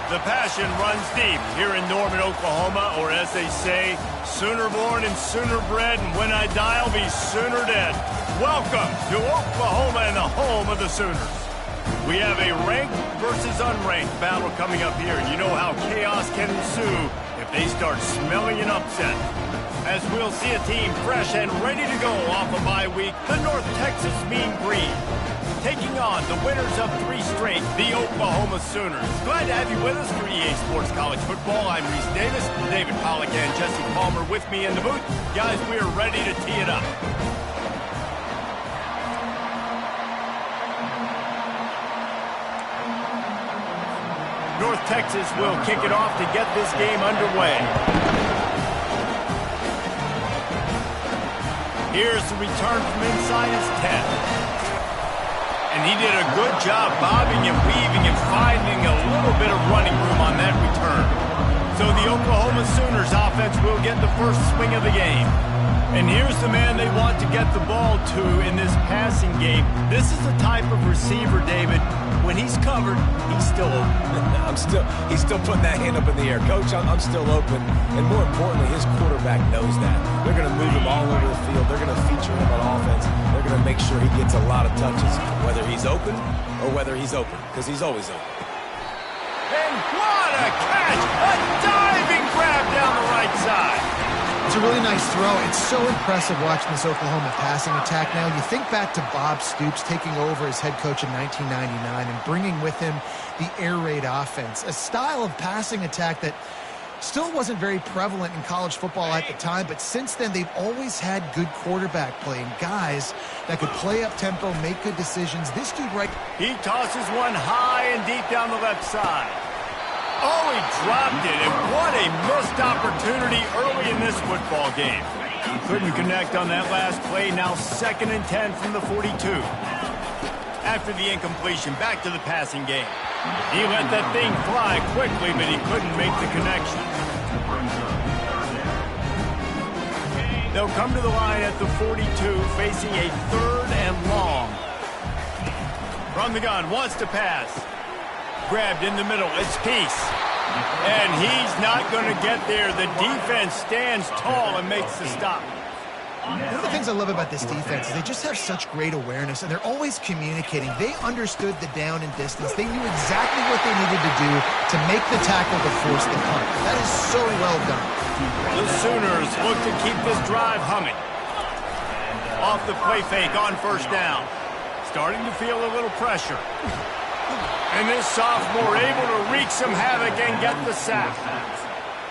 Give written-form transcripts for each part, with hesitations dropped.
The passion runs deep here in Norman, Oklahoma, or as they say, sooner born and sooner bred, and when I die, I'll be sooner dead. Welcome to Oklahoma and the home of the Sooners. We have a ranked versus unranked battle coming up here, and you know how chaos can ensue if they start smelling an upset. As we'll see a team fresh and ready to go off a bye week, the North Texas Mean Green, taking on the winners of 3 straight, the Oklahoma Sooners. Glad to have you with us for EA Sports College Football. I'm Reese Davis, David Pollack and Jesse Palmer with me in the booth. Guys, we're ready to tee it up. North Texas will kick it off to get this game underway. Here's the return from inside his 10. And he did a good job bobbing and weaving and finding a little bit of running room on that return. So the Oklahoma Sooners offense will get the first swing of the game. And here's the man they want to get the ball to in this passing game. This is the type of receiver, David, when he's covered, he's still open. He's still putting that hand up in the air. Coach, I'm still open. And more importantly, his quarterback knows that. They're going to move him all over the field. They're going to feature him on offense. They're going to make sure he gets a lot of touches, whether he's open or whether he's open, because he's always open. And what a catch! A diving grab down the right side. It's a really nice throw. It's so impressive watching this Oklahoma passing attack now. You think back to Bob Stoops taking over as head coach in 1999 and bringing with him the air raid offense, a style of passing attack that still wasn't very prevalent in college football at the time, but since then they've always had good quarterback play and guys that could play up tempo, make good decisions. This dude right... He tosses one high and deep down the left side. Oh, he dropped it, and what a missed opportunity early in this football game. He couldn't connect on that last play. Now 2nd and 10 from the 42. After the incompletion, back to the passing game. He let that thing fly quickly, but he couldn't make the connection. They'll come to the line at the 42, facing a 3rd and long. From the gun, wants to pass. Grabbed in the middle, it's Peace. And he's not going to get there. The defense stands tall and makes the stop. One of the things I love about this defense is they just have such great awareness, and they're always communicating. They understood the down and distance. They knew exactly what they needed to do to make the tackle to force the punt. That is so well done. The Sooners look to keep this drive humming. Off the play fake on 1st down. Starting to feel a little pressure. And this sophomore able to wreak some havoc and get the sack.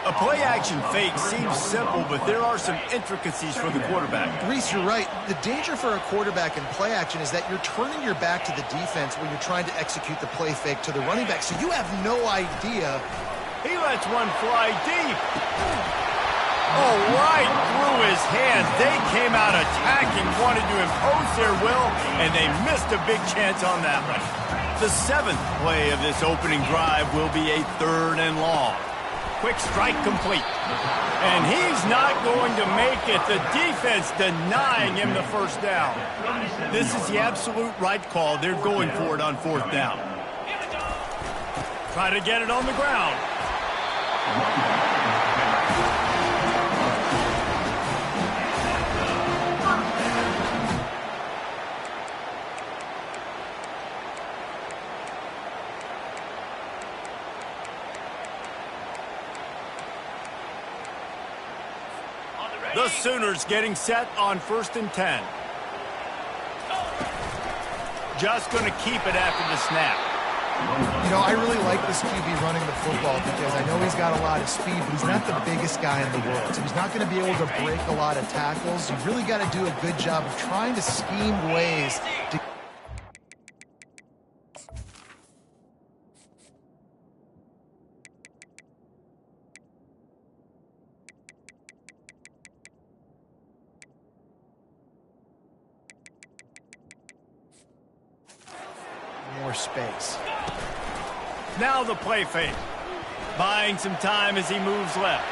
A play-action fake seems simple, but there are some intricacies for the quarterback. Reese, you're right. The danger for a quarterback in play-action is that you're turning your back to the defense when you're trying to execute the play fake to the running back, so you have no idea. He lets one fly deep. Oh, right through his hands. They came out attacking, wanted to impose their will, and they missed a big chance on that one. The 7th play of this opening drive will be a 3rd and long. Quick strike complete. And he's not going to make it. The defense denying him the 1st down. This is the absolute right call. They're going for it on 4th down. Try to get it on the ground. The Sooners getting set on 1st and 10. Just going to keep it after the snap. You know, I really like this QB running the football because I know he's got a lot of speed, but he's not the biggest guy in the world. So he's not going to be able to break a lot of tackles. You've really got to do a good job of trying to scheme ways to... space. Now the play fake. Buying some time as he moves left.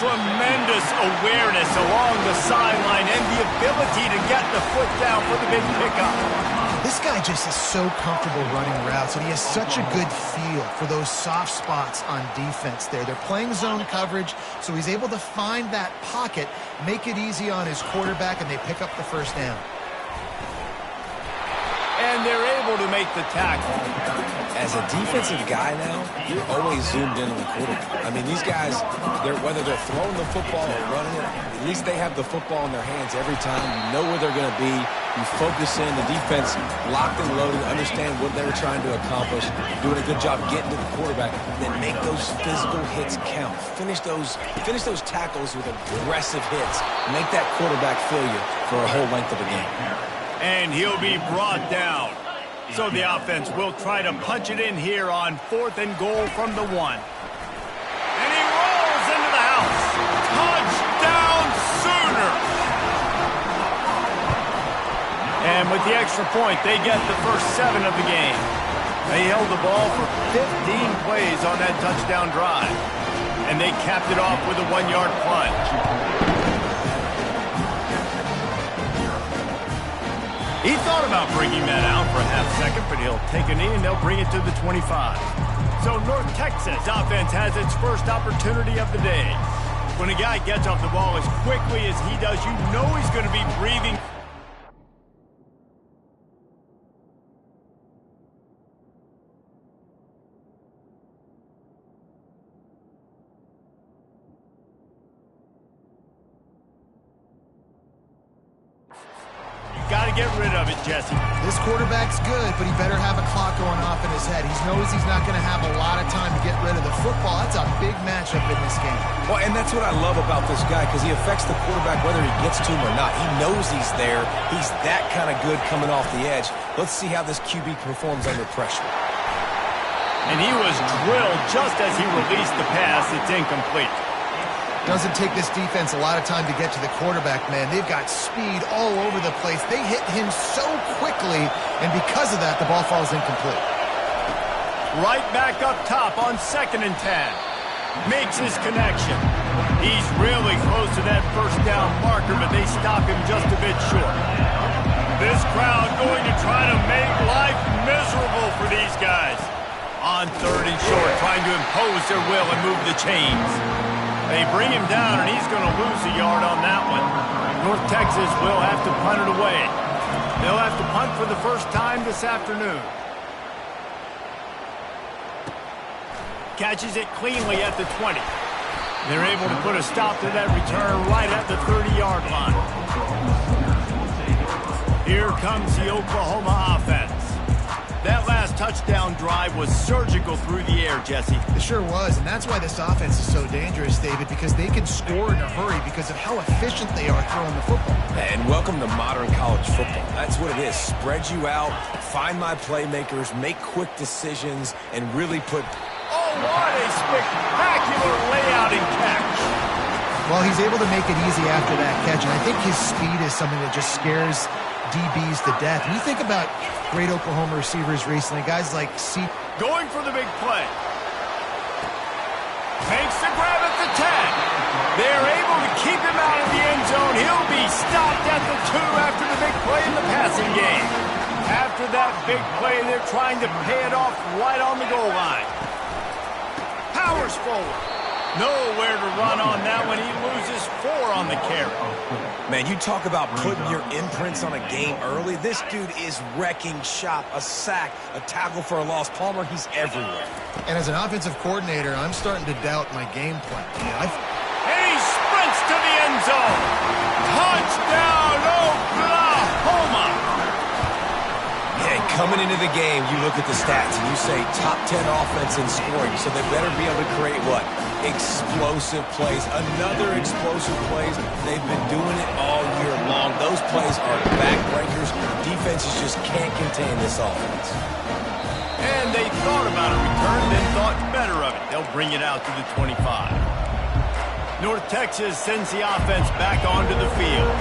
Tremendous awareness along the sideline and the ability to get the foot down for the big pickup. This guy just is so comfortable running routes, and he has such a good feel for those soft spots on defense there. They're playing zone coverage, so he's able to find that pocket, make it easy on his quarterback, and they pick up the first down. And they're able to make the tackle. As a defensive guy now, you're always zoomed in on the quarterback. I mean, these guys, whether they're throwing the football or running it, at least they have the football in their hands every time. You know where they're going to be. You focus in. The defense locked and loaded, understand what they were trying to accomplish, doing a good job getting to the quarterback, and then make those physical hits count. Finish those tackles with aggressive hits. Make that quarterback feel you for a whole length of the game. And he'll be brought down. So the offense will try to punch it in here on 4th and goal from the 1. And he rolls into the house. Touchdown Sooners! And with the extra point, they get the first 7 of the game. They held the ball for 15 plays on that touchdown drive. And they capped it off with a 1-yard plunge. He thought about bringing that out for a half second, but he'll take a knee and they'll bring it to the 25. So North Texas offense has its first opportunity of the day. When a guy gets off the ball as quickly as he does, you know he's going to be breathing. Got to get rid of it, Jesse. This quarterback's good, but he better have a clock going off in his head. He knows he's not going to have a lot of time to get rid of the football. That's a big matchup in this game. Well, and that's what I love about this guy, because he affects the quarterback whether he gets to him or not. He knows he's there. He's that kind of good coming off the edge. Let's see how this QB performs under pressure. And he was drilled just as he released the pass. It's incomplete. Doesn't take this defense a lot of time to get to the quarterback, man. They've got speed all over the place. They hit him so quickly, and because of that, the ball falls incomplete. Right back up top on 2nd and 10. Makes his connection. He's really close to that first down marker, but they stop him just a bit short. This crowd going to try to make life miserable for these guys. On 3rd and short, trying to impose their will and move the chains. They bring him down, and he's going to lose a yard on that one. North Texas will have to punt it away. They'll have to punt for the first time this afternoon. Catches it cleanly at the 20. They're able to put a stop to that return right at the 30-yard line. Here comes the Oklahoma offense. That last touchdown drive was surgical through the air, Jesse. It sure was, and that's why this offense is so dangerous, David, because they can score in a hurry because of how efficient they are throwing the football. And welcome to modern college football. That's what it is. Spread you out, find my playmakers, make quick decisions, and really put... Oh, what a spectacular layout and catch. Well, he's able to make it easy after that catch, and I think his speed is something that just scares DBs to death. And you think about great Oklahoma receivers recently, guys like C. Going for the big play. Makes the grab at the 10. They're able to keep him out of the end zone. He'll be stopped at the 2 after the big play in the passing game. After that big play, they're trying to pay it off right on the goal line. Powers forward. Nowhere to run on that one. He loses 4 on the carry. Man, you talk about putting your imprints on a game early. This dude is wrecking shop. A sack, a tackle for a loss. Palmer, he's everywhere. And as an offensive coordinator, I'm starting to doubt my game plan. And he sprints to the end zone. Touchdown, Oklahoma! Yeah, coming into the game, you look at the stats and you say top 10 offense in scoring, so they better be able to create what? Explosive plays. Another explosive plays. They've been doing it all year long. Those plays are backbreakers. Defenses just can't contain this offense. And they thought about a return, then thought better of it. They'll bring it out to the 25. North Texas sends the offense back onto the field.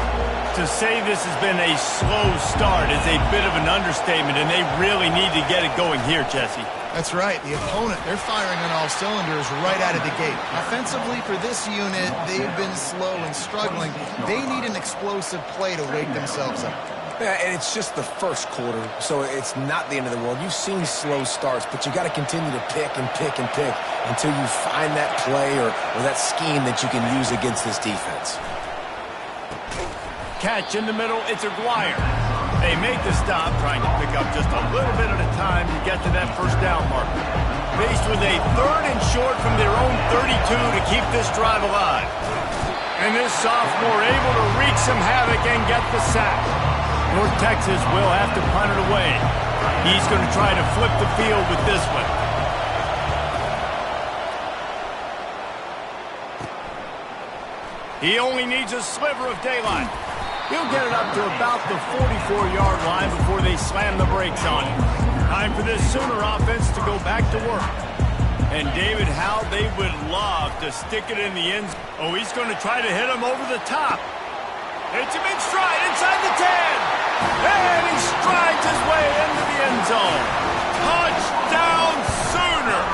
To say this has been a slow start is a bit of an understatement, and they really need to get it going here, Jesse. That's right. The opponent, they're firing on all cylinders right out of the gate. Offensively, for this unit, they've been slow and struggling. They need an explosive play to wake themselves up. Yeah, and it's just the first quarter, so it's not the end of the world. You've seen slow starts, but you got to continue to pick and pick and pick until you find that play or that scheme that you can use against this defense. Catch in the middle, it's Aguirre. They make the stop, trying to pick up just a little bit at a time to get to that first down marker. Faced with a 3rd and short from their own 32 to keep this drive alive. And this sophomore able to wreak some havoc and get the sack. North Texas will have to punt it away. He's going to try to flip the field with this one. He only needs a sliver of daylight. He'll get it up to about the 44-yard line before they slam the brakes on him. Time for this Sooner offense to go back to work. And David, how they would love to stick it in the end zone. Oh, he's going to try to hit him over the top. Hits him in stride inside the 10. And he strides his way into the end zone. Touchdown Sooners!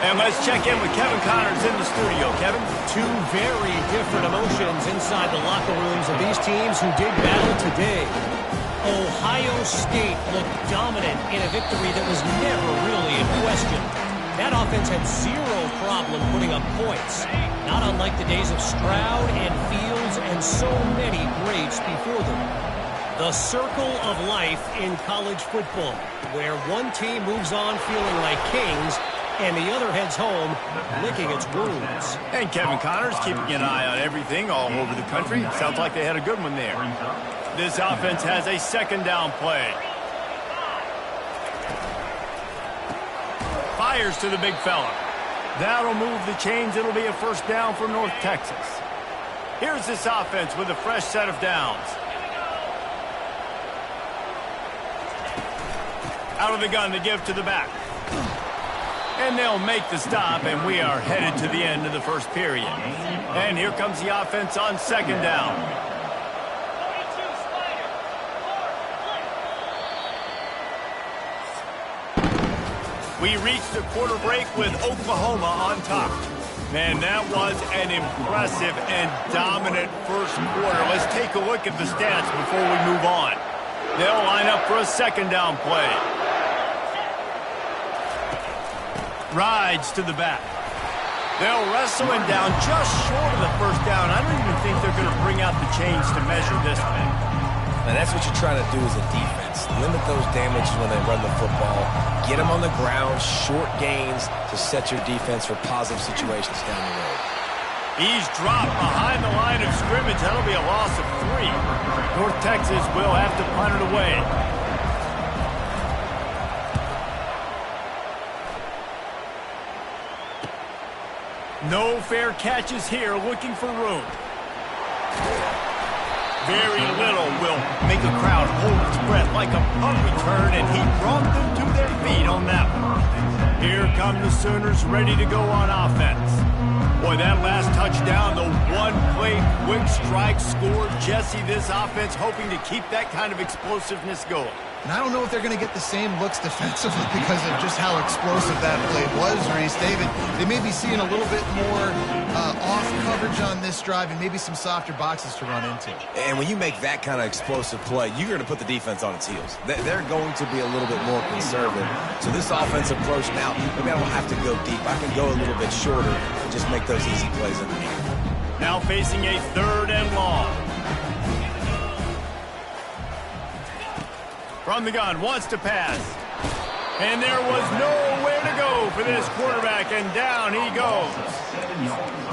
And let's check in with Kevin Connors in the studio. Kevin? Two very different emotions inside the locker rooms of these teams who did battle today. Ohio State looked dominant in a victory that was never really in question. That offense had zero problem putting up points, not unlike the days of Stroud and Fields and so many greats before them. The circle of life in college football, where one team moves on feeling like kings and the other heads home licking its wounds. And Kevin Connors keeping an eye on everything all over the country. Sounds like they had a good one there. This offense has a 2nd down play. Fires to the big fella. That'll move the chains. It'll be a 1st down for North Texas. Here's this offense with a fresh set of downs. Out of the gun to give to the back. And they'll make the stop, and we are headed to the end of the first period. And here comes the offense on 2nd down. We reached the quarter break with Oklahoma on top. Man, that was an impressive and dominant first quarter. Let's take a look at the stats before we move on. They'll line up for a 2nd down play. Rides to the back. They'll wrestle him down just short of the 1st down. I don't even think they're going to bring out the chains to measure this thing. And that's what you're trying to do as a defense. Limit those damages when they run the football. Get them on the ground, short gains to set your defense for positive situations down the road. He's dropped behind the line of scrimmage. That'll be a loss of 3. North Texas will have to punt it away. No fair catches here, looking for room. Very little will make a crowd hold its breath like a punt return, and he brought them to their feet on that one. Here come the Sooners ready to go on offense. Boy, that last touchdown, the one-play quick strike score. Jesse, this offense hoping to keep that kind of explosiveness going. And I don't know if they're going to get the same looks defensively because of just how explosive that play was, Reese. David, they may be seeing a little bit more off coverage on this drive and maybe some softer boxes to run into. And when you make that kind of explosive play, you're going to put the defense on its heels. They're going to be a little bit more conservative. So this offensive approach now, maybe I don't have to go deep. I can go a little bit shorter and just make those easy plays underneath. Now facing a 3rd and long. From the gun, wants to pass. And there was nowhere to go for this quarterback, and down he goes.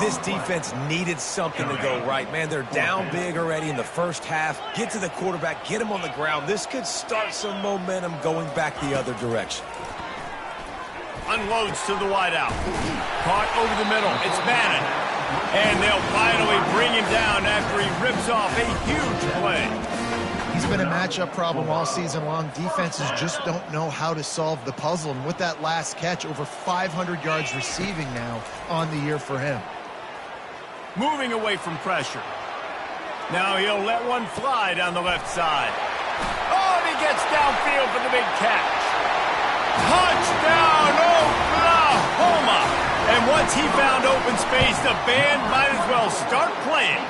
This defense needed something to go right. Man, they're down big already in the first half. Get to the quarterback, get him on the ground. This could start some momentum going back the other direction. Unloads to the wideout. Caught over the middle. It's Bannon. And they'll finally bring him down after he rips off a huge play. He's been a matchup problem all season long. Defenses just don't know how to solve the puzzle. And with that last catch, over 500 yards receiving now on the year for him. Moving away from pressure. Now he'll let one fly down the left side. Oh, and he gets downfield for the big catch. Touchdown, Oklahoma! And once he found open space, the band might as well start playing.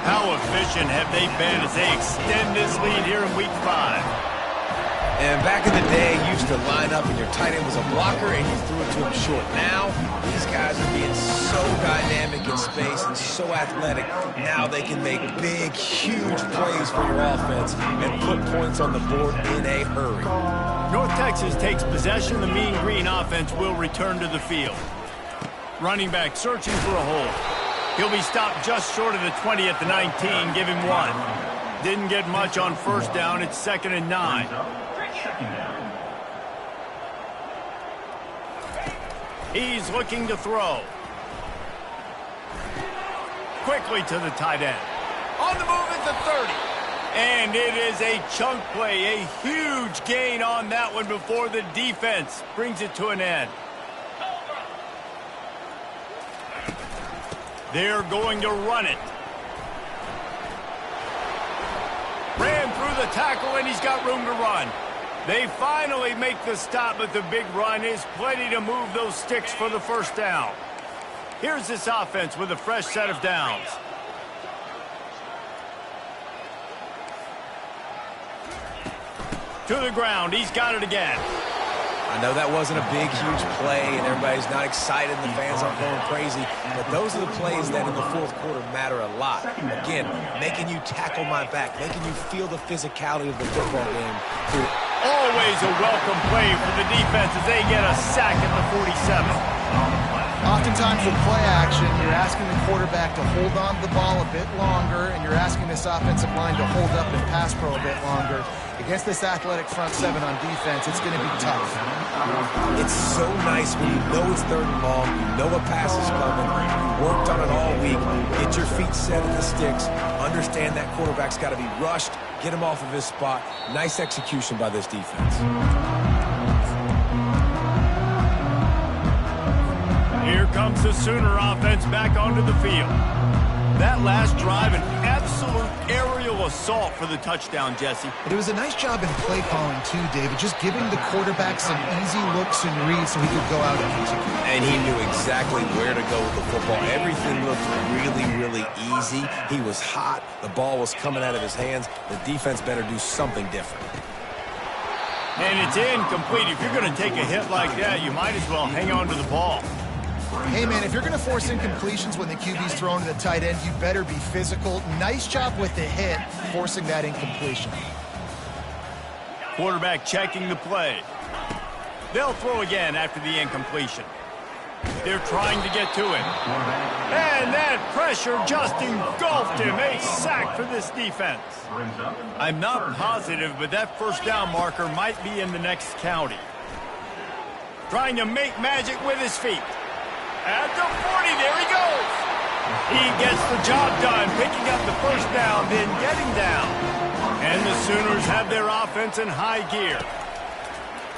How efficient have they been as they extend this lead here in Week 5? And back in the day, you used to line up and your tight end was a blocker and you threw it to him short. Now, these guys are being so dynamic in space and so athletic. Now they can make big, huge plays for your offense and put points on the board in a hurry. North Texas takes possession. The Mean Green offense will return to the field. Running back searching for a hole. He'll be stopped just short of the 20 at the 19. Give him 1. Didn't get much on first down. It's 2nd and 9. He's looking to throw. Quickly to the tight end. On the move at the 30. And it is a chunk play, a huge gain on that one before the defense brings it to an end. They're going to run it. Ran through the tackle, and he's got room to run. They finally make the stop, but the big run is plenty to move those sticks for the first down. Here's this offense with a fresh set of downs. To the ground. He's got it again. I know that wasn't a big, huge play, and everybody's not excited, and the fans aren't going crazy, but those are the plays that in the fourth quarter matter a lot. Again, making you tackle my back, making you feel the physicality of the football game. Always a welcome play for the defense as they get a sack at the 47. Oftentimes with play action, you're asking the quarterback to hold on to the ball a bit longer, and you're asking this offensive line to hold up and pass pro a bit longer. Against this athletic front seven on defense, it's going to be tough. It's so nice when you know it's 3rd and long, you know a pass is coming, you worked on it all week, get your feet set in the sticks, understand that quarterback's got to be rushed, get him off of his spot. Nice execution by this defense. Here comes the Sooner offense back onto the field. That last drive, an absolute aerial assault for the touchdown, Jesse. But it was a nice job in play calling too, David, just giving the quarterback some easy looks and reads so he could go out and execute. And he knew exactly where to go with the football. Everything looked really, really easy. He was hot. The ball was coming out of his hands. The defense better do something different. And it's incomplete. If you're going to take a hit like that, you might as well hang on to the ball. Hey, man, if you're going to force incompletions when the QB's thrown to the tight end, you better be physical. Nice job with the hit, forcing that incompletion. Quarterback checking the play. They'll throw again after the incompletion. They're trying to get to him. And that pressure just engulfed him. A sack for this defense. I'm not positive, but that first down marker might be in the next county. Trying to make magic with his feet. At the 40, there he goes. He gets the job done, picking up the first down, then getting down. And the Sooners have their offense in high gear.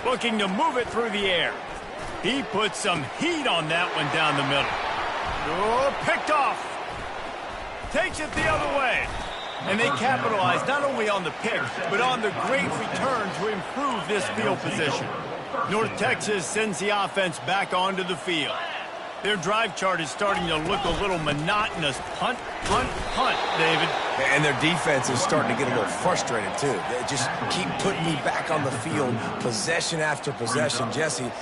Looking to move it through the air. He put some heat on that one down the middle. Oh, picked off. Takes it the other way. And they capitalize not only on the pick, but on the great return to improve this field position. North Texas sends the offense back onto the field. Their drive chart is starting to look a little monotonous. Punt, punt, punt, David. And their defense is starting to get a little frustrated, too. They just keep putting me back on the field, possession after possession. Jesse,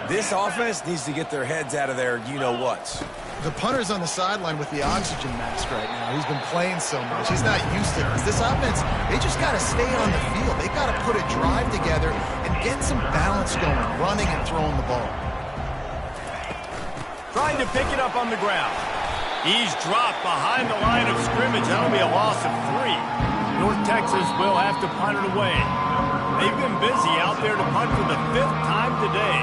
this offense needs to get their heads out of their you-know-whats. The punter's on the sideline with the oxygen mask right now. He's been playing so much. He's not used to this. This offense, they just got to stay on the field. They got to put a drive together and get some balance going, running and throwing the ball. Trying to pick it up on the ground. He's dropped behind the line of scrimmage. That'll be a loss of 3. North Texas will have to punt it away. They've been busy out there to punt for the 5th time today.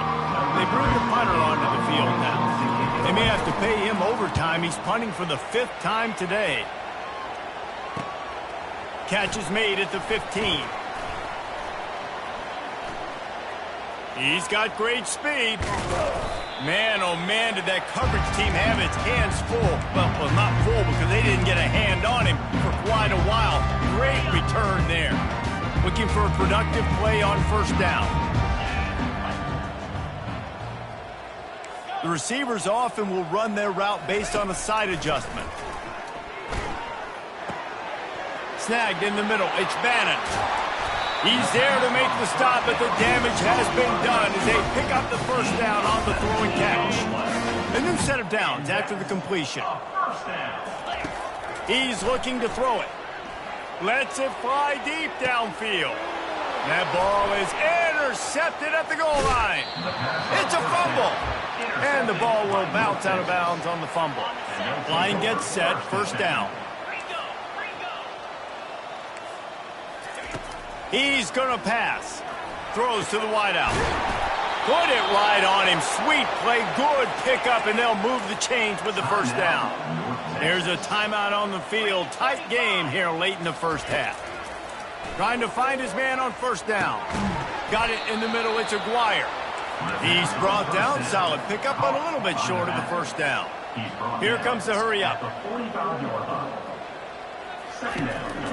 They bring the punter onto the field now. They may have to pay him overtime. He's punting for the 5th time today. Catch is made at the 15. He's got great speed. Man, oh man, did that coverage team have its hands full. Well, not full because they didn't get a hand on him for quite a while. Great return there. Looking for a productive play on first down. The receivers often will run their route based on a side adjustment. snagged in the middle. It's Bannon. He's there to make the stop, but the damage has been done as they pick up the first down on the throwing catch. A new set of downs after the completion. He's looking to throw it. Lets it fly deep downfield. That ball is intercepted at the goal line. It's a fumble. And the ball will bounce out of bounds on the fumble. Line gets set, first down. He's going to pass. Throws to the wideout. Put it right on him. Sweet play, good pickup, and they'll move the chains with the first down. There's a timeout on the field. Tight game here late in the first half. Trying to find his man on first down. Got it in the middle. It's Aguirre. He's brought down. Solid pickup, but a little bit short of the first down. Here comes the hurry up.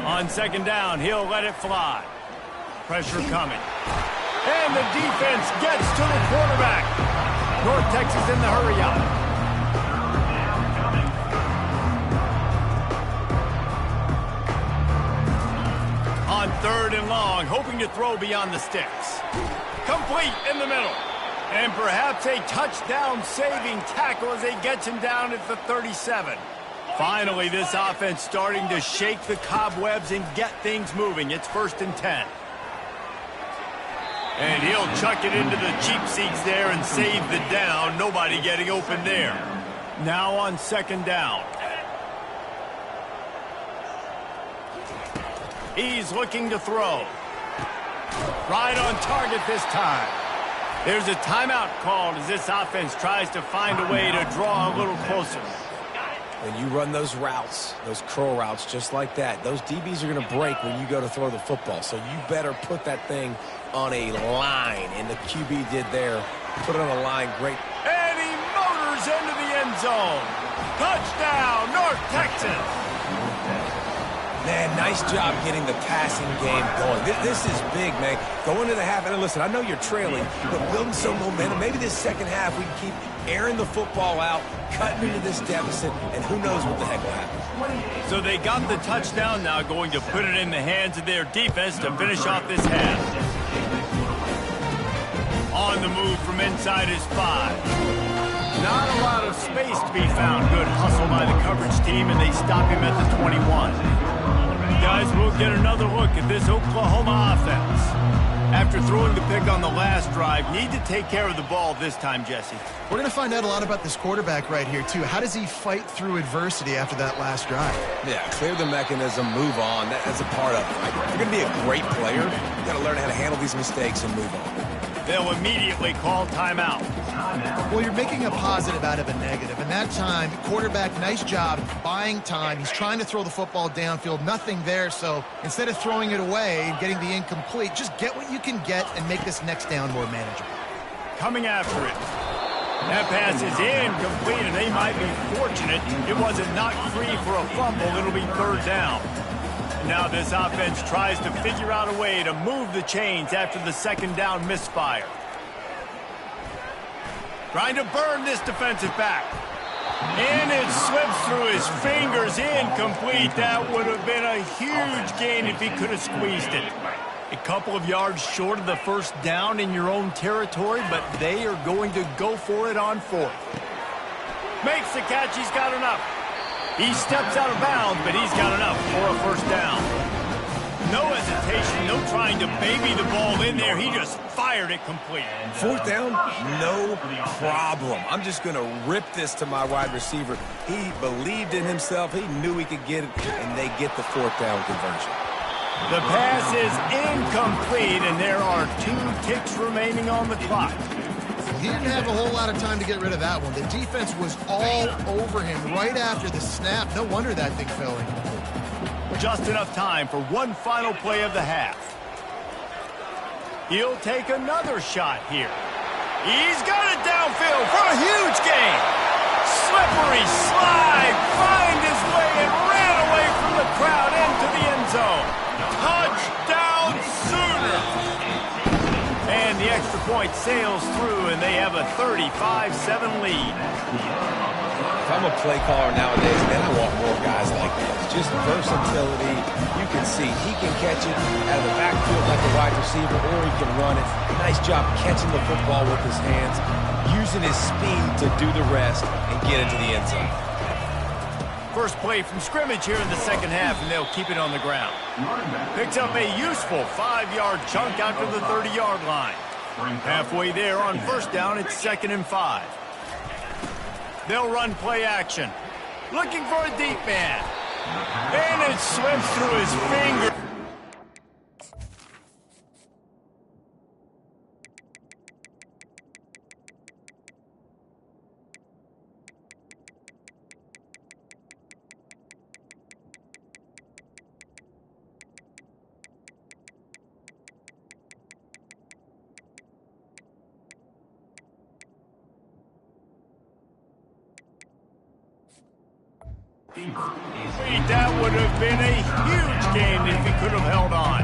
On second down, he'll let it fly. Pressure coming. And the defense gets to the quarterback. North Texas in the hurry up. On third and long, hoping to throw beyond the sticks. Complete in the middle. And perhaps a touchdown-saving tackle as they get him down at the 37. Finally, this offense starting to shake the cobwebs and get things moving. It's 1st and 10. And he'll chuck it into the cheap seats there and save the down. Nobody getting open there. Now on second down. He's looking to throw. Right on target this time. There's a timeout called as this offense tries to find a way to draw a little closer. When you run those routes, those curl routes just like that, those DBs are going to break when you go to throw the football. So you better put that thing on a line, and the QB did there. Put it on a line, great. And he motors into the end zone. Touchdown, North Texas. Man, nice job getting the passing game going. This is big, man. Going to the half, and listen, I know you're trailing, but building some momentum. Maybe this second half we can keep airing the football out, cutting into this deficit, and who knows what the heck will happen. So they got the touchdown now, going to put it in the hands of their defense to finish off this half. On the move from inside his 5. Not a lot of space to be found. Good hustle by the coverage team, and they stop him at the 21. Guys, we'll get another look at this Oklahoma offense. After throwing the pick on the last drive, need to take care of the ball this time, Jesse. We're going to find out a lot about this quarterback right here, too. How does he fight through adversity after that last drive? Yeah, clear the mechanism, move on. That's a part of it. Right? If you're going to be a great player, you got to learn how to handle these mistakes and move on. They'll immediately call timeout. Well, you're making a positive out of a negative. And that time, quarterback, nice job buying time. He's trying to throw the football downfield. Nothing there. So instead of throwing it away and getting the incomplete, just get what you can get and make this next down more manageable. Coming after it. That pass is incomplete, and they might be fortunate it wasn't knocked free for a fumble. It'll be third down. Now this offense tries to figure out a way to move the chains after the second down misfire. Trying to burn this defensive back. And it slips through his fingers, incomplete. That would have been a huge gain if he could have squeezed it. A couple of yards short of the first down in your own territory, but they are going to go for it on fourth. Makes the catch, he's got enough. He steps out of bounds, but he's got enough for a first down. No hesitation, no trying to baby the ball in there. He just fired it complete. Fourth down, no problem. I'm just going to rip this to my wide receiver. He believed in himself. He knew he could get it, and they get the fourth down conversion. The pass is incomplete, and there are 2 ticks remaining on the clock. He didn't have a whole lot of time to get rid of that one. The defense was all over him right after the snap. No wonder that thing fell in. Just enough time for one final play of the half. He'll take another shot here. He's got it downfield for a huge gain. Slippery slide, find his way and ran away from the crowd into the end zone. Touchdown Sooners! And the extra point sails through, and they have a 35-7 lead. If I'm a play caller nowadays, man, I want more guys like this. Just versatility. You can see he can catch it out of the backfield like a wide receiver, or he can run it. Nice job catching the football with his hands, using his speed to do the rest and get into the end zone. First play from scrimmage here in the second half, and they'll keep it on the ground. Picks up a useful 5-yard chunk out to the 30-yard line. Halfway there on first down, it's 2nd and 5. They'll run play action. Looking for a deep man. And it slips through his finger. That would have been a huge gain if he could have held on.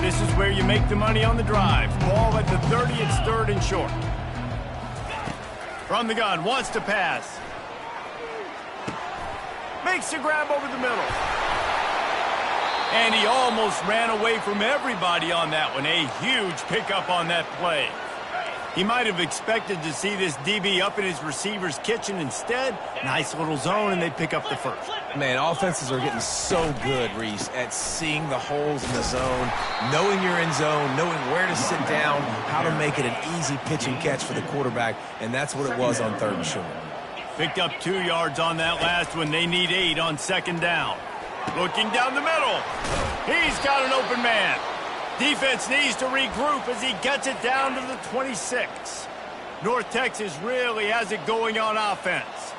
This is where you make the money on the drive. Ball at the 30, it's 3rd and short. From the gun, wants to pass. Makes a grab over the middle. And he almost ran away from everybody on that one. A huge pickup on that play. He might have expected to see this DB up in his receiver's kitchen. Instead, nice little zone, and they pick up the first. Man, offenses are getting so good, Reese, at seeing the holes in the zone, knowing you're in zone, knowing where to sit down, how to make it an easy pitch and catch for the quarterback, and that's what it was on 3rd and short. Picked up 2 yards on that last one. They need 8 on 2nd down. Looking down the middle. He's got an open man. Defense needs to regroup as he gets it down to the 26. North Texas really has it going on offense.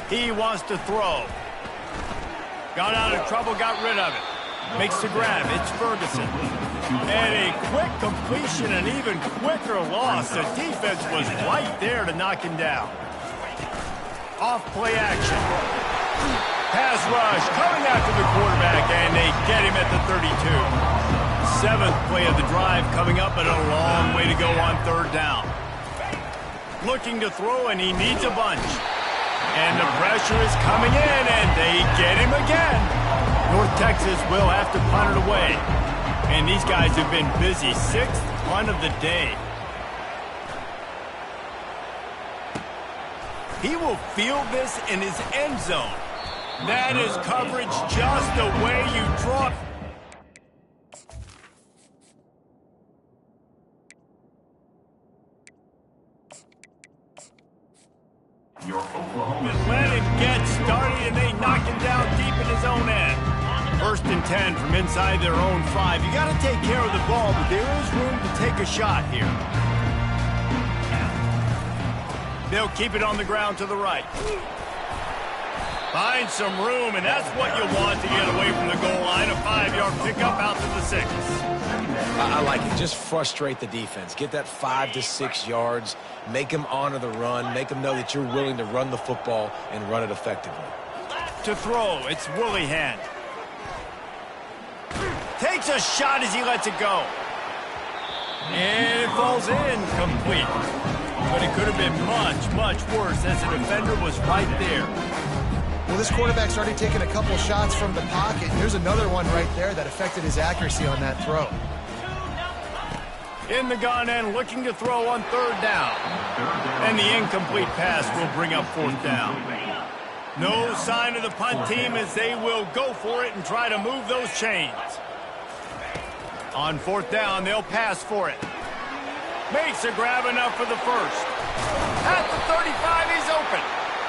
He wants to throw. Got out of trouble, got rid of it. Makes the grab. It's Ferguson. And a quick completion, an even quicker loss. The defense was right there to knock him down. Off play action. Pass rush coming after the quarterback, and they get him at the 32. 7th play of the drive coming up, but a long way to go on 3rd down. Looking to throw, and he needs a bunch. And the pressure is coming in, and they get him again. North Texas will have to punt it away. And these guys have been busy. 6th punt of the day. He will field this in his end zone. That is coverage just the way you draw. Let him get started, and they knock him down deep in his own end. 1st and 10 from inside their own 5. You got to take care of the ball, but there is room to take a shot here. They'll keep it on the ground to the right. Find some room, and that's what you want to get away from the goal line. A 5-yard pickup out to the 6. I like it. Just frustrate the defense. Get that 5 to 6 yards. Make them honor the run. Make them know that you're willing to run the football and run it effectively. To throw, it's Willihan. Takes a shot as he lets it go. And it falls in complete. But it could have been much, much worse as the defender was right there. Well, this quarterback's already taken a couple shots from the pocket. Here's another one right there that affected his accuracy on that throw. In the gun and looking to throw on 3rd down. And the incomplete pass will bring up 4th down. No sign of the punt team as they will go for it and try to move those chains. On 4th down, they'll pass for it. Makes a grab enough for the first. At the 35, he's open.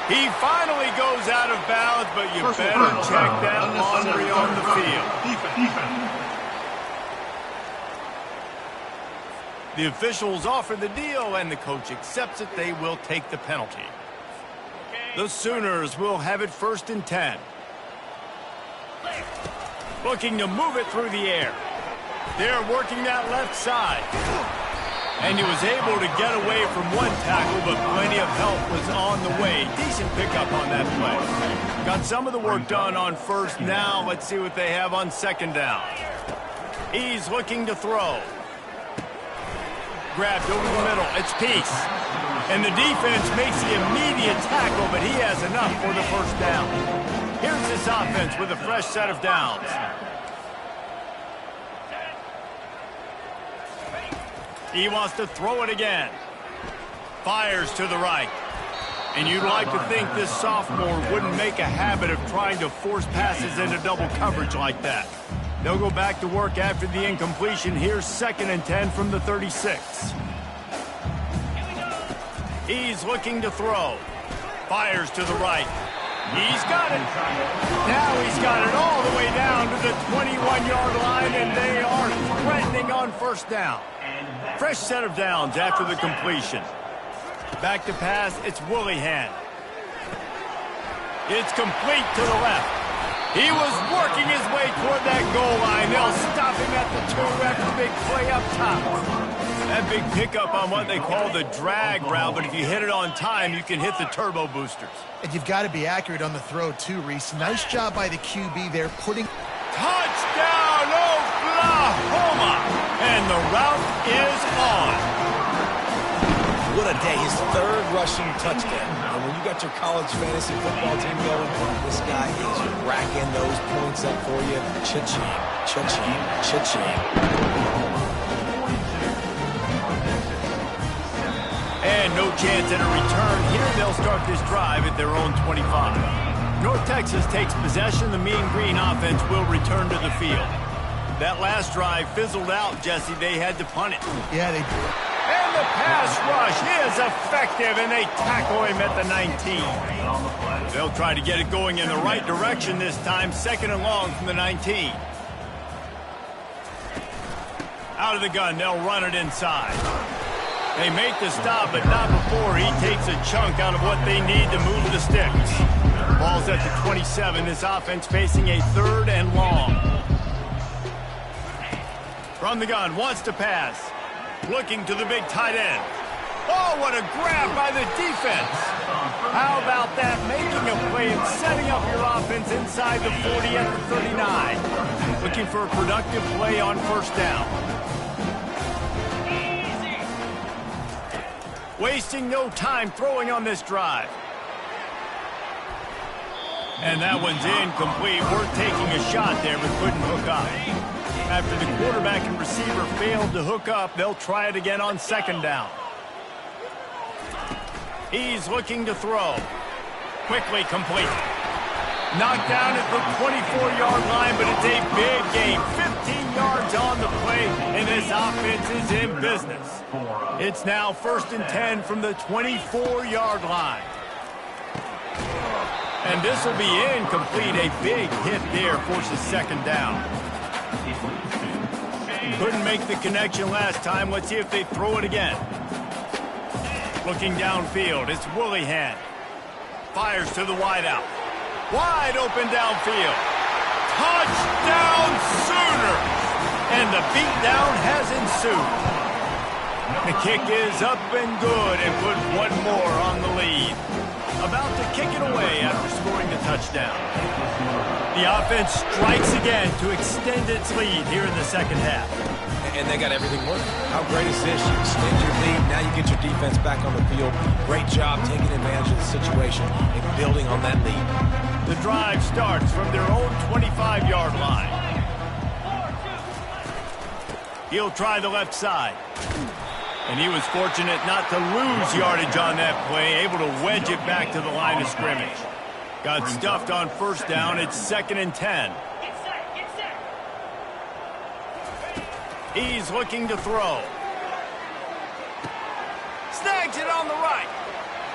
He finally goes out of bounds, but you better check that laundry on the field. The officials offer the deal, and the coach accepts it. They will take the penalty. The Sooners will have it 1st and 10. Looking to move it through the air. They're working that left side. And he was able to get away from one tackle, but plenty of help was on the way. Decent pickup on that play. Got some of the work done on 1st. Now let's see what they have on 2nd down. He's looking to throw. grabbed over the middle. It's Peace. And the defense makes the immediate tackle, but he has enough for the first down. Here's this offense with a fresh set of downs. He wants to throw it again. Fires to the right. And you'd like to think this sophomore wouldn't make a habit of trying to force passes into double coverage like that. They'll go back to work after the incompletion. Here's 2nd and 10 from the 36. He's looking to throw. Fires to the right. He's got it. Now he's got it all the way down to the 21-yard line, and they are threatening on first down. Fresh set of downs after the completion. Back to pass, it's Willingham. It's complete to the left. He was working his way toward that goal line. They'll stop him at the 2 after the big play up top. That big pickup on what they call the drag route, but if you hit it on time, you can hit the turbo boosters. And you've got to be accurate on the throw, too, Reese. Nice job by the QB there putting... Touchdown, Oklahoma! And the route is on. What a day. His 3rd rushing touchdown. And when you got your college fantasy football team going, this guy is racking those points up for you. Cha-ching, cha-ching, cha-ching. And no chance at a return. Here they'll start this drive at their own 25. North Texas takes possession. The Mean Green offense will return to the field. That last drive fizzled out, Jesse. They had to punt it. Yeah, they did. And the pass rush is effective, and they tackle him at the 19. They'll try to get it going in the right direction this time. 2nd and long from the 19. Out of the gun, they'll run it inside. They make the stop, but not before he takes a chunk out of what they need to move the sticks. Ball's at the 27. This offense facing a 3rd and long. From the gun, wants to pass. Looking to the big tight end. Oh, what a grab by the defense. How about that? Making a play and setting up your offense inside the 40 at the 39. Looking for a productive play on first down. Wasting no time throwing on this drive. And that one's incomplete. Worth taking a shot there, but couldn't hook up. After the quarterback and receiver failed to hook up, they'll try it again on 2nd down. He's looking to throw. Quickly complete. Knocked down at the 24-yard line, but it's a big game. 15 yards on the play, and this offense is in business. It's now 1st and 10 from the 24-yard line. And this will be incomplete. A big hit there forces 2nd down. Couldn't make the connection last time. Let's see if they throw it again. Looking downfield, it's Willingham. Fires to the wideout. Wide open downfield. Touchdown Sooners! And the beatdown has ensued. The kick is up and good and put one more on the lead. About to kick it away after scoring the touchdown. The offense strikes again to extend its lead here in the 2nd half. And they got everything working. How great is this? You extend your lead, now you get your defense back on the field. Great job taking advantage of the situation and building on that lead. The drive starts from their own 25-yard line. He'll try the left side. And he was fortunate not to lose yardage on that play, able to wedge it back to the line of scrimmage. Got stuffed on first down. It's 2nd and 10. He's looking to throw. Snags it on the right.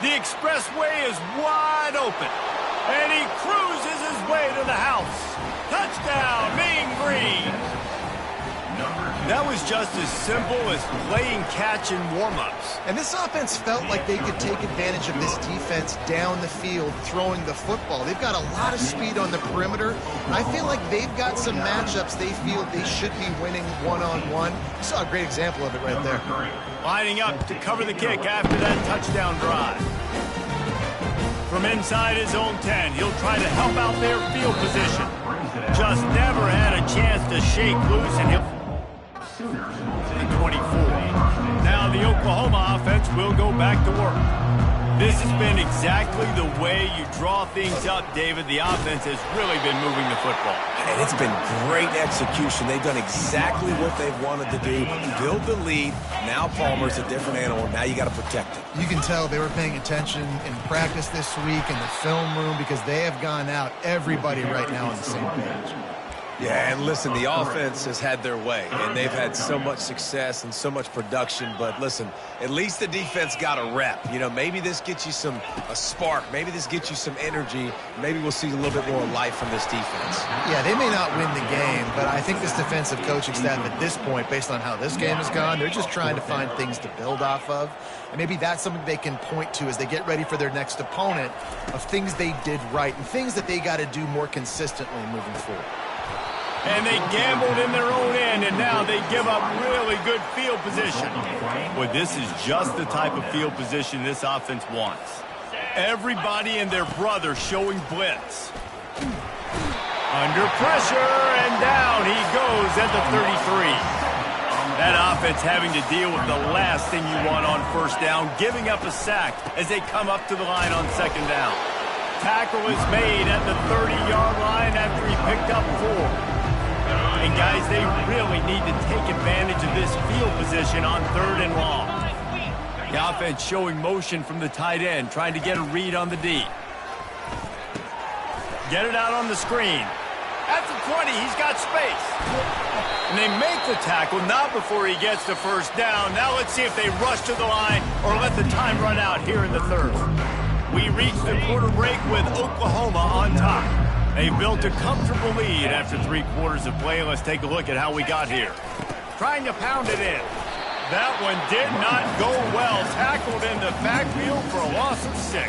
The expressway is wide open. And he cruises his way to the house. Touchdown, Mean Green. That was just as simple as playing catch in warm-ups. And this offense felt like they could take advantage of this defense down the field, throwing the football. They've got a lot of speed on the perimeter. I feel like they've got some matchups they feel they should be winning one-on-one. You saw a great example of it right there. Lining up to cover the kick after that touchdown drive. From inside his own 10, he'll try to help out their field position. Just never had a chance to shake loose, and he'll... 24. Now now the Oklahoma offense will go back to work. This has been exactly the way you draw things up, David. The offense has really been moving the football. And it's been great execution. They've done exactly what they've wanted to do. Build the lead. Now Palmer's a different animal. Now you got to protect it. You can tell they were paying attention in practice this week in the film room because they have gone out, everybody right now on the same page. Yeah, and listen, the offense has had their way, and they've had so much success and so much production. But listen, at least the defense got a rep. You know, maybe this gets you a spark. Maybe this gets you some energy. Maybe we'll see a little bit more life from this defense. Yeah, they may not win the game, but I think this defensive coaching staff at this point, based on how this game has gone, they're just trying to find things to build off of. And maybe that's something they can point to as they get ready for their next opponent of things they did right and things that they got to do more consistently moving forward. And they gambled in their own end, and now they give up really good field position. Boy, this is just the type of field position this offense wants. Everybody and their brother showing blitz. Under pressure, and down he goes at the 33. That offense having to deal with the last thing you want on first down, giving up a sack as they come up to the line on second down. Tackle is made at the 30-yard line after he picked up 4. And, guys, they really need to take advantage of this field position on 3rd and long. The offense showing motion from the tight end, trying to get a read on the D. Get it out on the screen. At the 20, he's got space. And they make the tackle, not before he gets the first down. Now let's see if they rush to the line or let the time run out here in the 3rd. We reach the quarter break with Oklahoma on top. They've built a comfortable lead after 3 quarters of play. Let's take a look at how we got here. Trying to pound it in. That one did not go well. Tackled in the backfield for a loss of 6.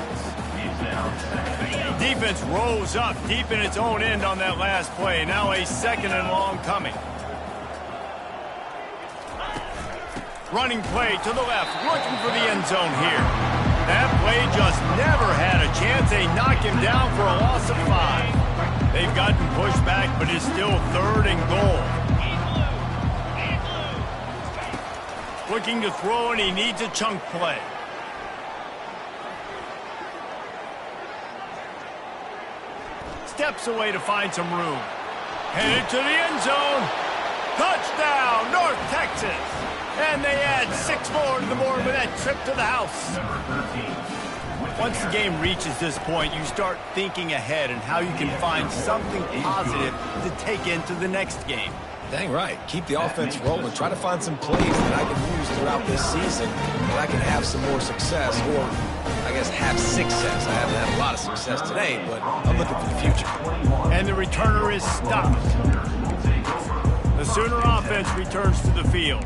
Defense rose up deep in its own end on that last play. Now a 2nd and long coming. Running play to the left, looking for the end zone here. That play just never had a chance. They knock him down for a loss of 5. They've gotten pushed back, but it's still 3rd and goal. Looking to throw, and he needs a chunk play. Steps away to find some room. Headed to the end zone. Touchdown, North Texas. And they add 6 more to the board with that trip to the house. Once the game reaches this point, you start thinking ahead and how you can find something positive to take into the next game. Dang right. Keep the offense rolling. Try to find some plays that I can use throughout this season that I can have some more success, or I guess have success. I haven't had a lot of success today, but I'm looking for the future. And the returner is stopped. The Sooner offense returns to the field.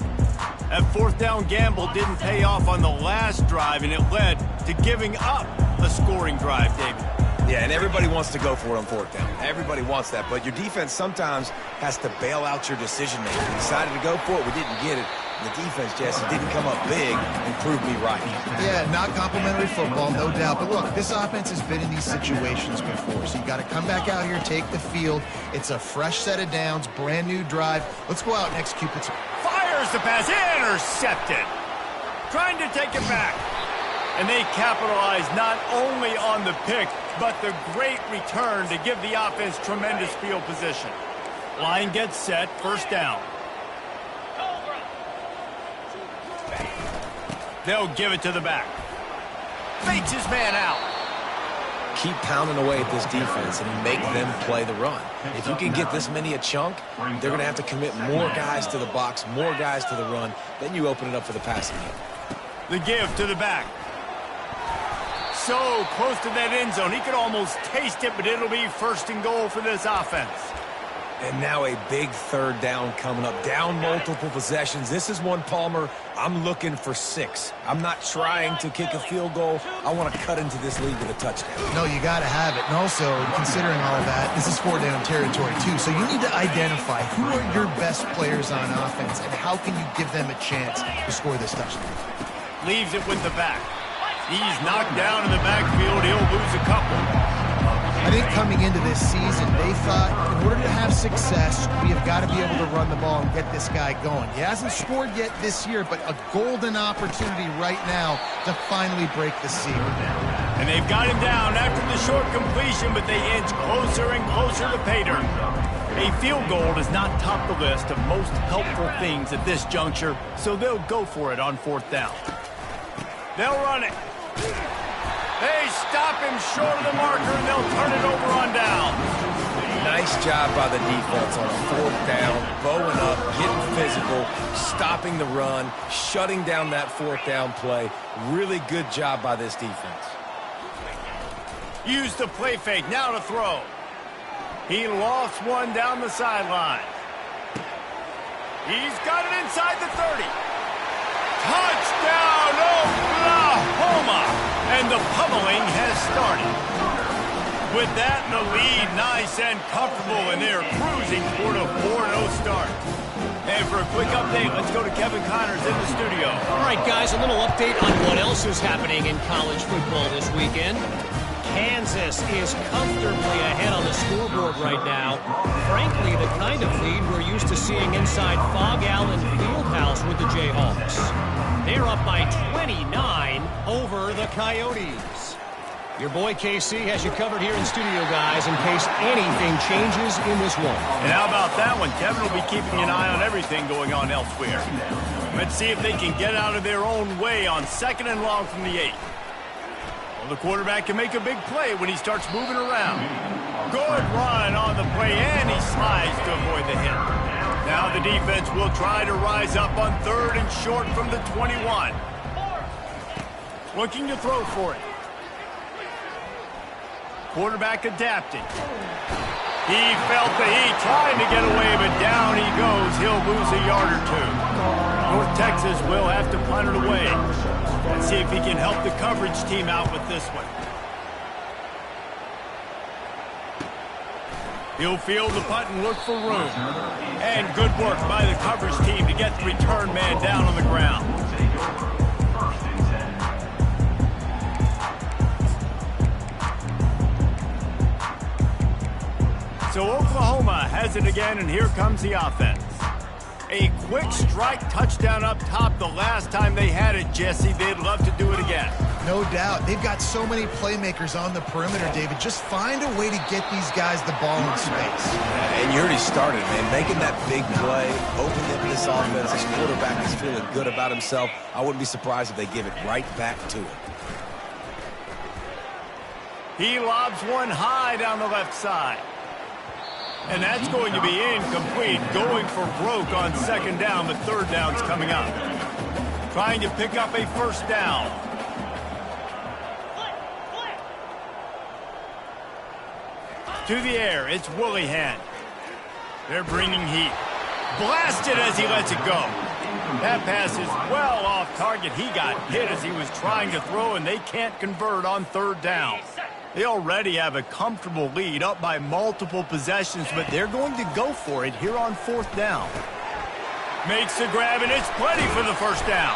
That 4th down gamble didn't pay off on the last drive, and it led to giving up a scoring drive, David. Yeah, and everybody wants to go for it on 4th down. Everybody wants that, but your defense sometimes has to bail out your decision-making. We decided to go for it. We didn't get it. The defense, Jesse, didn't come up big and prove me right. Yeah, not complimentary football, no doubt. But look, this offense has been in these situations before, so you got to come back out here, take the field. It's a fresh set of downs, brand new drive. Let's go out and execute this. Fires the pass, intercepted. Trying to take it back. And they capitalize not only on the pick, but the great return to give the offense tremendous field position. Line gets set, 1st down. They'll give it to the back. Fakes his man out. Keep pounding away at this defense and make them play the run. If you can get this many a chunk, they're going to have to commit more guys to the box, more guys to the run. Then you open it up for the passing game. The give to the back. So close to that end zone. He could almost taste it, but it'll be 1st and goal for this offense. And now a big 3rd down coming up. Down multiple possessions. This is one, Palmer, I'm looking for 6. I'm not trying to kick a field goal. I want to cut into this lead with a touchdown. No, you got to have it. And also, considering all of that, this is 4-down territory, too. So you need to identify who are your best players on offense and how can you give them a chance to score this touchdown. Leaves it with the back. He's knocked down in the backfield. He'll lose a couple. I think coming into this season, they thought in order to have success, we have got to be able to run the ball and get this guy going. He hasn't scored yet this year, but a golden opportunity right now to finally break the seal. And they've got him down after the short completion, but they inch closer and closer to pay dirt. A field goal does not top the list of most helpful things at this juncture, so they'll go for it on 4th down. They'll run it. They stop him short of the marker, and they'll turn it over on down. Nice job by the defense on 4th down, bowing up, getting physical, stopping the run, shutting down that 4th down play. Really good job by this defense. Use the play fake, now to throw. He lofts one down the sideline. He's got it inside the 30. Touchdown, Oklahoma! And the pummeling has started. With that in the lead, nice and comfortable, and they're cruising toward a 4-0 start. And for a quick update, let's go to Kevin Connors in the studio. All right, guys, a little update on what else is happening in college football this weekend. Kansas is comfortably ahead on the scoreboard right now. Frankly, the kind of lead we're used to seeing inside Fog Allen Fieldhouse with the Jayhawks. They're up by 29 over the Coyotes. Your boy KC has you covered here in studio, guys, in case anything changes in this one. And how about that one? Kevin will be keeping an eye on everything going on elsewhere. Let's see if they can get out of their own way on 2nd and long from the 8. The quarterback can make a big play when he starts moving around. Good run on the play, and he slides to avoid the hit. Now the defense will try to rise up on 3rd and short from the 21. Looking to throw for it. Quarterback adapting. He felt the heat, trying to get away, but down he goes. He'll lose a yard or 2. North Texas will have to punt it away. Let's see if he can help the coverage team out with this one. He'll field the punt and look for room. And good work by the coverage team to get the return man down on the ground. So Oklahoma has it again, and here comes the offense. A quick strike touchdown up top the last time they had it, Jesse. They'd love to do it again. No doubt. They've got so many playmakers on the perimeter, David. Just find a way to get these guys the ball in space. And you already started, man. Making that big play, opening up this offense. This quarterback is feeling good about himself. I wouldn't be surprised if they give it right back to him. He lobs one high down the left side. And that's going to be incomplete. Going for broke on 2nd down, but 3rd down's coming up. Trying to pick up a 1st down. To the air, it's Willihan. They're bringing heat. Blasted as he lets it go. That pass is well off target. He got hit as he was trying to throw, and they can't convert on 3rd down. They already have a comfortable lead, up by multiple possessions, but they're going to go for it here on 4th down. Makes the grab, and it's plenty for the 1st down.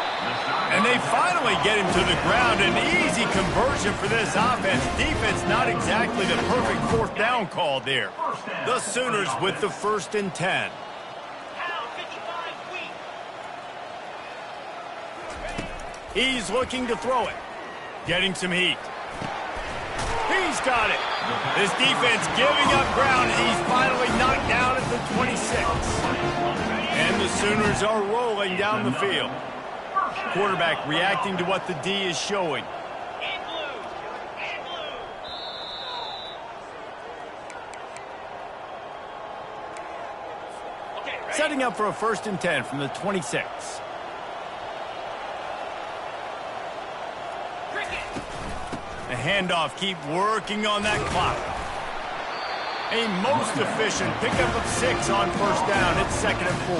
And they finally get him to the ground. An easy conversion for this offense. Defense not exactly the perfect 4th down call there. The Sooners with the 1st and 10. He's looking to throw it. Getting some heat. He's got it. This defense giving up ground. He's finally knocked down at the 26. And the Sooners are rolling down the field. Quarterback reacting to what the D is showing. Setting up for a 1st and 10 from the 26. The handoff, keep working on that clock. A most efficient pickup of 6 on 1st down. It's 2nd and 4.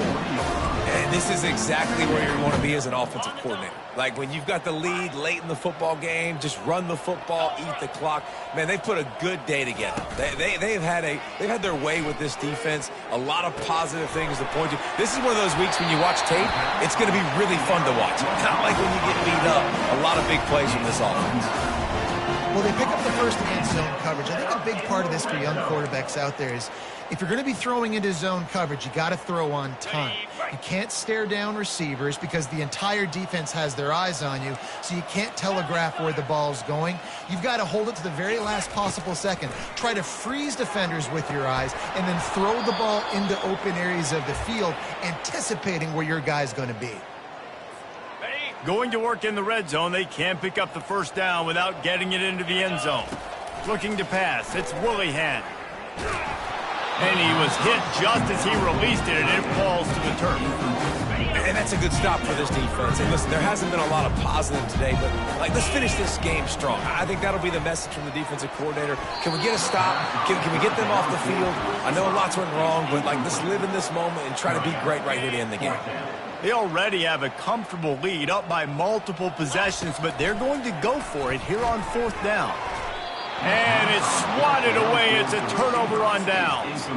And this is exactly where you want to be as an offensive coordinator. Like when you've got the lead late in the football game, just run the football, eat the clock. Man, they put a good day together. They've had their way with this defense. A lot of positive things to point to. This is one of those weeks when you watch tape, it's going to be really fun to watch. Not like when you get beat up. A lot of big plays from this offense. Well, they pick up the first against zone coverage. I think a big part of this for young quarterbacks out there is if you're going to be throwing into zone coverage, you got to throw on time. You can't stare down receivers because the entire defense has their eyes on you, so you can't telegraph where the ball's going. You've got to hold it to the very last possible second. Try to freeze defenders with your eyes and then throw the ball into open areas of the field, anticipating where your guy's going to be. Going to work in the red zone, they can't pick up the first down without getting it into the end zone. Looking to pass, it's Willihan. And he was hit just as he released it, and it falls to the turf. And that's a good stop for this defense. And listen, there hasn't been a lot of positive today, but let's finish this game strong. I think that'll be the message from the defensive coordinator. Can we get a stop? Can we get them off the field? I know lots went wrong, but let's live in this moment and try to be great right here to end the game. They already have a comfortable lead up by multiple possessions, but they're going to go for it here on fourth down. And it's swatted away. It's a turnover on downs.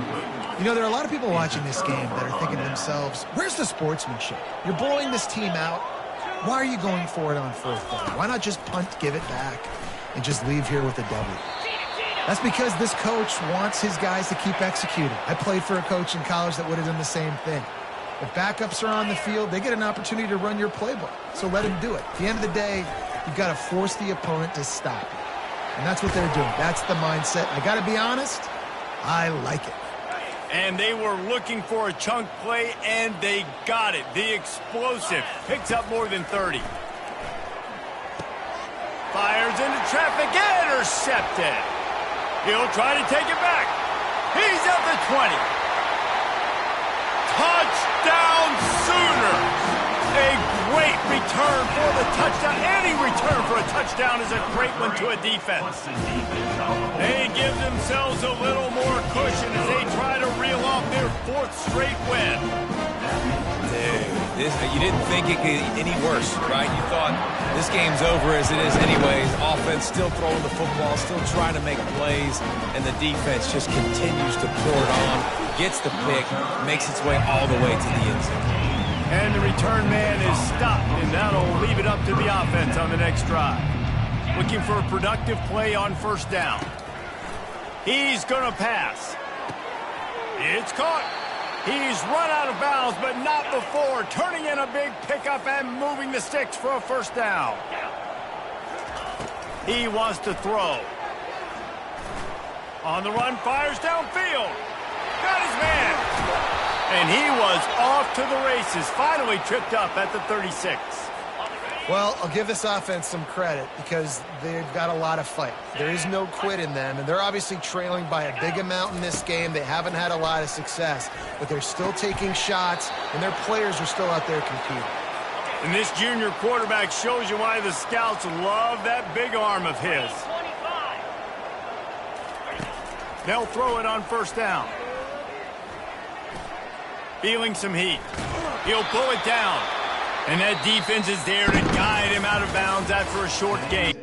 You know, there are a lot of people watching this game that are thinking to themselves, where's the sportsmanship? You're blowing this team out. Why are you going for it on fourth down? Why not just punt, give it back, and just leave here with a W? That's because this coach wants his guys to keep executing. I played for a coach in college that would have done the same thing. If backups are on the field, they get an opportunity to run your playbook. So let them do it. At the end of the day, you've got to force the opponent to stop you. And that's what they're doing. That's the mindset. I got to be honest, I like it. And they were looking for a chunk play, and they got it. The explosive picks up more than 30. Fires into traffic, intercepted. He'll try to take it back. He's at the 20. Touchdown Sooners! A great return for the touchdown. Any return for a touchdown is a great one to a defense. They give themselves a little more cushion as they try to reel off their fourth straight win. Dude, you didn't think it could get any worse, right? You thought this game's over as it is anyways. Offense still throwing the football, still trying to make plays, and the defense just continues to pour it on, gets the pick, makes its way all the way to the end zone. And the return man is stopped, and that'll leave it up to the offense on the next drive. Looking for a productive play on first down. He's going to pass. It's caught. He's run out of bounds, but not before turning in a big pickup and moving the sticks for a first down. He wants to throw. On the run, fires downfield. Got his man. And he was off to the races, finally tripped up at the 36. Well, I'll give this offense some credit because they've got a lot of fight. There is no quit in them, and they're obviously trailing by a big amount in this game. They haven't had a lot of success, but they're still taking shots, and their players are still out there competing. And this junior quarterback shows you why the scouts love that big arm of his. They'll throw it on first down. Feeling some heat. He'll pull it down. And that defense is there to guide him out of bounds after a short gain.